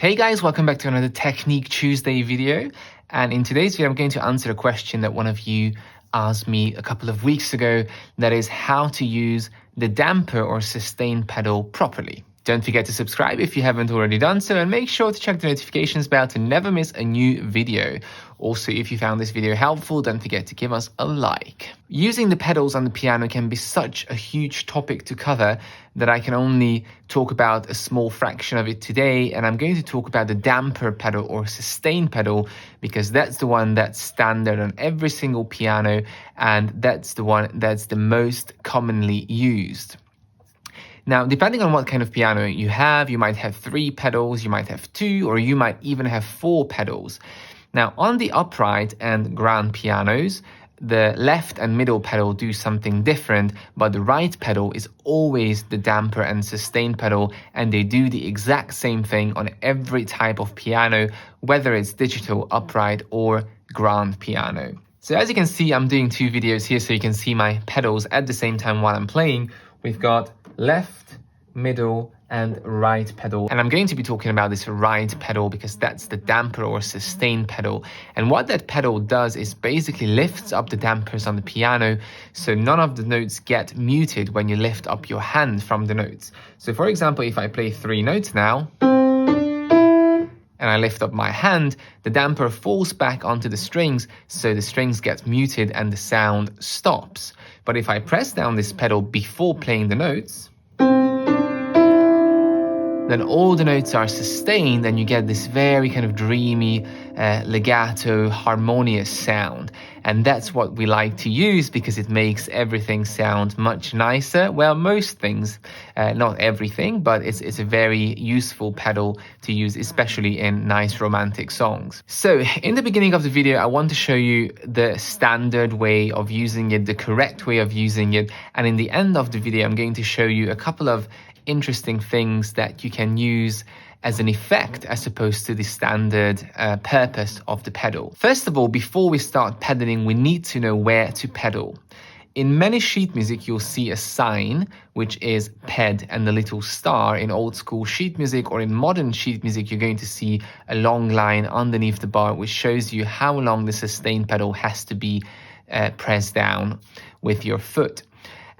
Hey guys, welcome back to another Technique Tuesday video. And in today's video, I'm going to answer a question that one of you asked me a couple of weeks ago. That is how to use the damper or sustain pedal properly. Don't forget to subscribe if you haven't already done so, and make sure to check the notifications bell to never miss a new video. Also, if you found this video helpful, don't forget to give us a like. Using the pedals on the piano can be such a huge topic to cover that I can only talk about a small fraction of it today, and I'm going to talk about the damper pedal or sustain pedal because that's the one that's standard on every single piano, and that's the one that's the most commonly used. Now, depending on what kind of piano you have, you might have 3 pedals, you might have 2, or you might even have 4 pedals. Now, on the upright and grand pianos, the left and middle pedal do something different, but the right pedal is always the damper and sustain pedal, and they do the exact same thing on every type of piano, whether it's digital, upright, or grand piano. So as you can see, I'm doing 2 videos here so you can see my pedals at the same time while I'm playing. We've got left, middle, and right pedal. And I'm going to be talking about this right pedal because that's the damper or sustain pedal. And what that pedal does is basically lifts up the dampers on the piano so none of the notes get muted when you lift up your hand from the notes. So for example, if I play 3 notes now, and I lift up my hand, the damper falls back onto the strings, so the strings get muted and the sound stops. But if I press down this pedal before playing the notes, then all the notes are sustained and you get this very kind of dreamy, legato, harmonious sound. And that's what we like to use because it makes everything sound much nicer. Well, most things, not everything, but it's a very useful pedal to use, especially in nice romantic songs. So in the beginning of the video, I want to show you the standard way of using it, the correct way of using it. And in the end of the video, I'm going to show you a couple of interesting things that you can use as an effect as opposed to the standard purpose of the pedal. First of all, before we start pedaling, we need to know where to pedal. In many sheet music, you'll see a sign, which is ped and the little star. In old school sheet music or in modern sheet music, you're going to see a long line underneath the bar, which shows you how long the sustain pedal has to be pressed down with your foot.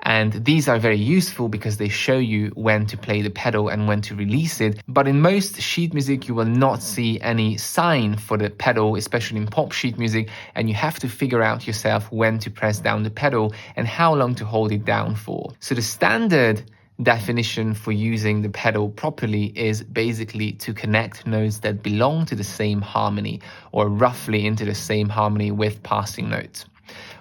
And these are very useful because they show you when to play the pedal and when to release it. But in most sheet music, you will not see any sign for the pedal, especially in pop sheet music. And you have to figure out yourself when to press down the pedal and how long to hold it down for. So the standard definition for using the pedal properly is basically to connect notes that belong to the same harmony or roughly into the same harmony with passing notes.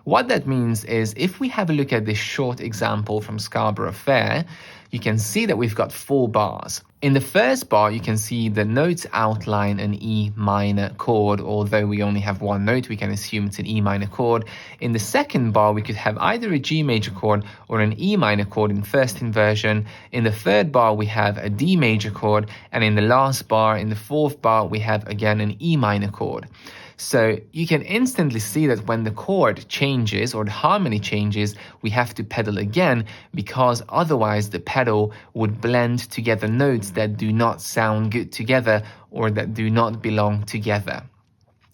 What that means is if we have a look at this short example from Scarborough Fair, you can see that we've got 4 bars. In the first bar, you can see the notes outline an E minor chord. Although we only have 1 note, we can assume it's an E minor chord. In the second bar, we could have either a G major chord or an E minor chord in first inversion. In the third bar, we have a D major chord. And in the last bar, in the fourth bar, we have again an E minor chord. So you can instantly see that when the chord changes or the harmony changes, we have to pedal again because otherwise the pedal would blend together notes that do not sound good together or that do not belong together.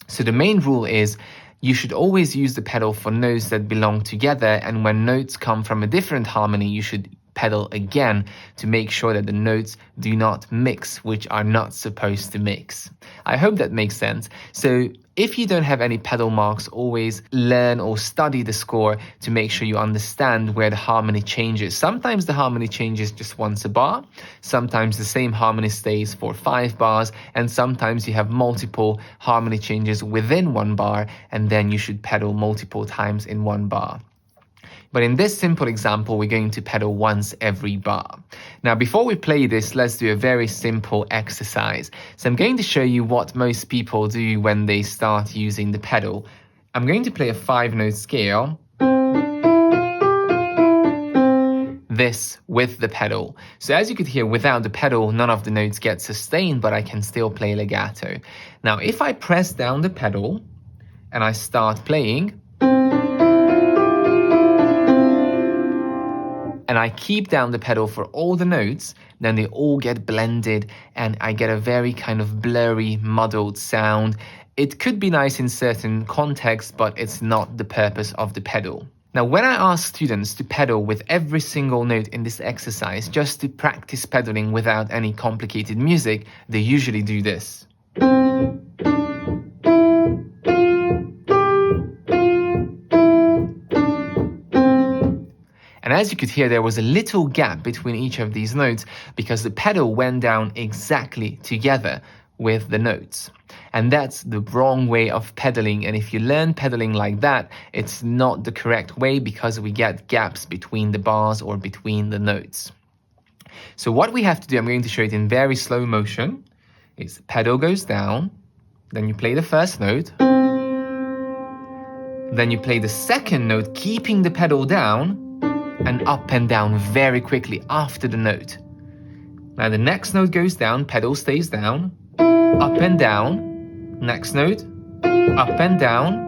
So the main rule is you should always use the pedal for notes that belong together, and when notes come from a different harmony, you should pedal again to make sure that the notes do not mix, which are not supposed to mix. I hope that makes sense. So if you don't have any pedal marks, always learn or study the score to make sure you understand where the harmony changes. Sometimes the harmony changes just once a bar, sometimes the same harmony stays for 5 bars, and sometimes you have multiple harmony changes within 1 bar, and then you should pedal multiple times in 1 bar. But in this simple example, we're going to pedal once every bar. Now, before we play this, let's do a very simple exercise. So I'm going to show you what most people do when they start using the pedal. I'm going to play a 5-note scale, this with the pedal. So as you could hear, without the pedal, none of the notes get sustained, but I can still play legato. Now, if I press down the pedal and I start playing, and I keep down the pedal for all the notes, then they all get blended and I get a very kind of blurry, muddled sound. It could be nice in certain contexts, but it's not the purpose of the pedal. Now, when I ask students to pedal with every single note in this exercise, just to practice pedaling without any complicated music, they usually do this. And as you could hear, there was a little gap between each of these notes because the pedal went down exactly together with the notes. And that's the wrong way of pedaling. And if you learn pedaling like that, it's not the correct way because we get gaps between the bars or between the notes. So what we have to do, I'm going to show it in very slow motion, is the pedal goes down, then you play the first note, then you play the second note, keeping the pedal down, and up and down very quickly after the note. Now the next note goes down, pedal stays down, up and down, next note, up and down,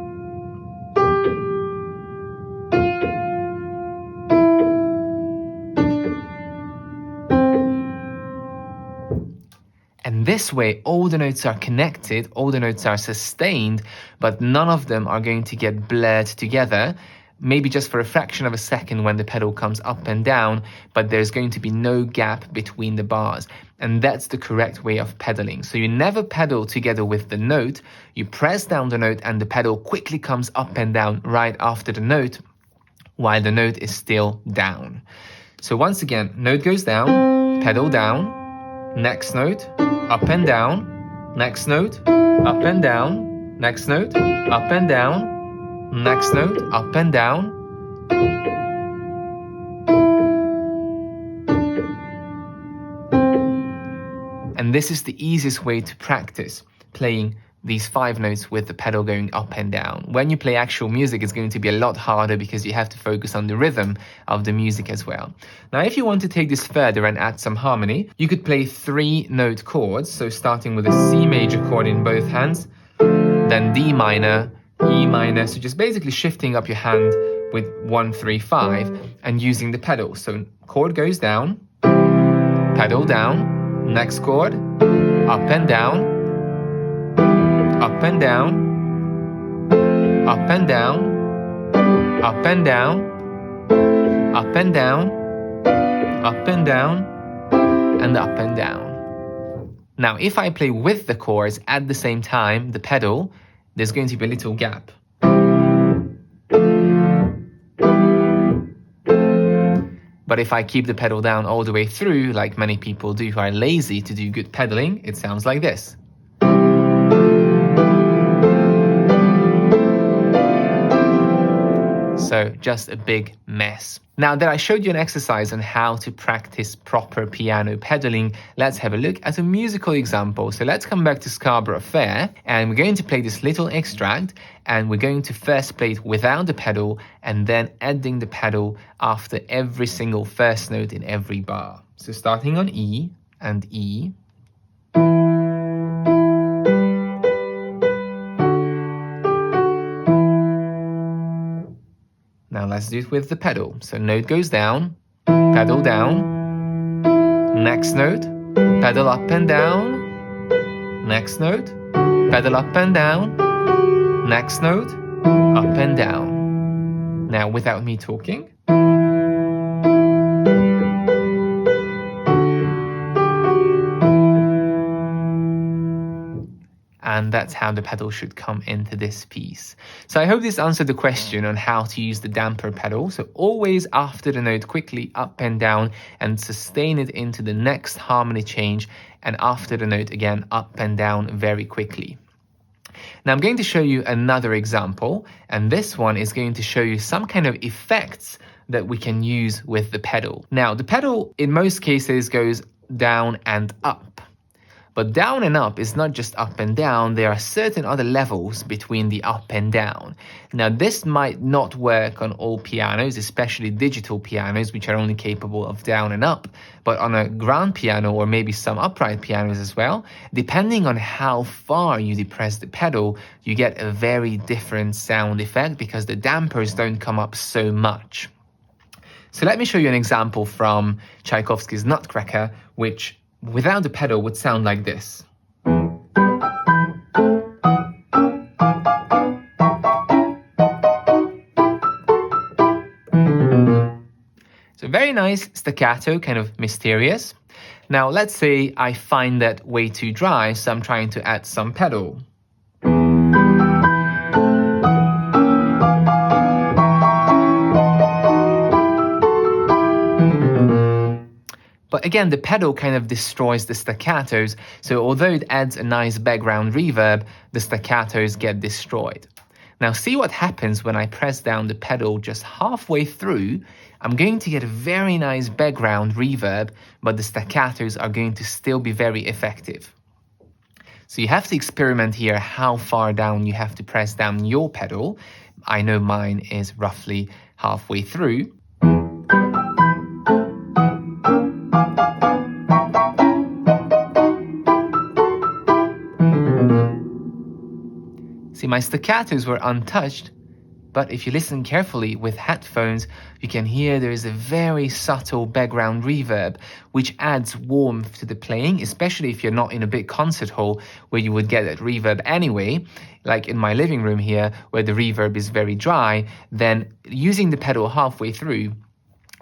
and this way all the notes are connected, all the notes are sustained, but none of them are going to get blurred together. Maybe just for a fraction of a second when the pedal comes up and down, but there's going to be no gap between the bars. And that's the correct way of pedaling. So you never pedal together with the note, you press down the note and the pedal quickly comes up and down right after the note, while the note is still down. So once again, note goes down, pedal down, next note, up and down, next note, up and down, next note, up and down, next note, up and down. And this is the easiest way to practice playing these 5 notes with the pedal going up and down. When you play actual music, it's going to be a lot harder because you have to focus on the rhythm of the music as well. Now, if you want to take this further and add some harmony, you could play 3-note chords. So starting with a C major chord in both hands, then D minor, E minor, so just basically shifting up your hand with 1, 3, 5 and using the pedal. So chord goes down, pedal down, next chord, up and down, up and down, up and down, up and down, up and down, up and down, and up and down. Now, if I play with the chords at the same time, the pedal, there's going to be a little gap. But if I keep the pedal down all the way through, like many people do who are lazy to do good pedaling, it sounds like this. So just a big mess. Now that I showed you an exercise on how to practice proper piano pedaling, let's have a look at a musical example. So let's come back to Scarborough Fair and we're going to play this little extract and we're going to first play it without the pedal and then adding the pedal after every single first note in every bar. So starting on E and E. Now let's do it with the pedal. So note goes down, pedal down, next note, pedal up and down, next note, pedal up and down, next note, up and down. Now without me talking. And that's how the pedal should come into this piece. So I hope this answered the question on how to use the damper pedal. So always after the note, quickly up and down and sustain it into the next harmony change. And after the note again, up and down very quickly. Now I'm going to show you another example. And this one is going to show you some kind of effects that we can use with the pedal. Now the pedal in most cases goes down and up. But down and up is not just up and down, there are certain other levels between the up and down. Now this might not work on all pianos, especially digital pianos, which are only capable of down and up. But on a grand piano or maybe some upright pianos as well, depending on how far you depress the pedal, you get a very different sound effect because the dampers don't come up so much. So let me show you an example from Tchaikovsky's Nutcracker, which without the pedal would sound like this. So very nice staccato, kind of mysterious. Now let's say I find that way too dry, so I'm trying to add some pedal. But again, the pedal kind of destroys the staccatos, so although it adds a nice background reverb, the staccatos get destroyed. Now see what happens when I press down the pedal just halfway through. I'm going to get a very nice background reverb, but the staccatos are going to still be very effective. So you have to experiment here how far down you have to press down your pedal. I know mine is roughly halfway through. See, my staccatos were untouched, but if you listen carefully with headphones, you can hear there is a very subtle background reverb, which adds warmth to the playing, especially if you're not in a big concert hall where you would get that reverb anyway. Like in my living room here, where the reverb is very dry, then using the pedal halfway through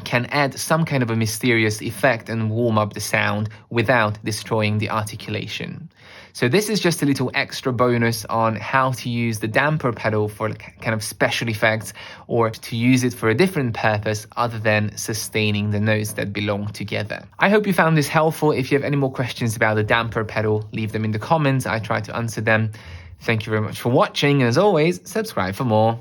can add some kind of a mysterious effect and warm up the sound without destroying the articulation. So this is just a little extra bonus on how to use the damper pedal for kind of special effects, or to use it for a different purpose other than sustaining the notes that belong together. I hope you found this helpful. If you have any more questions about the damper pedal, leave them in the comments. I try to answer them. Thank you very much for watching, and as always, subscribe for more.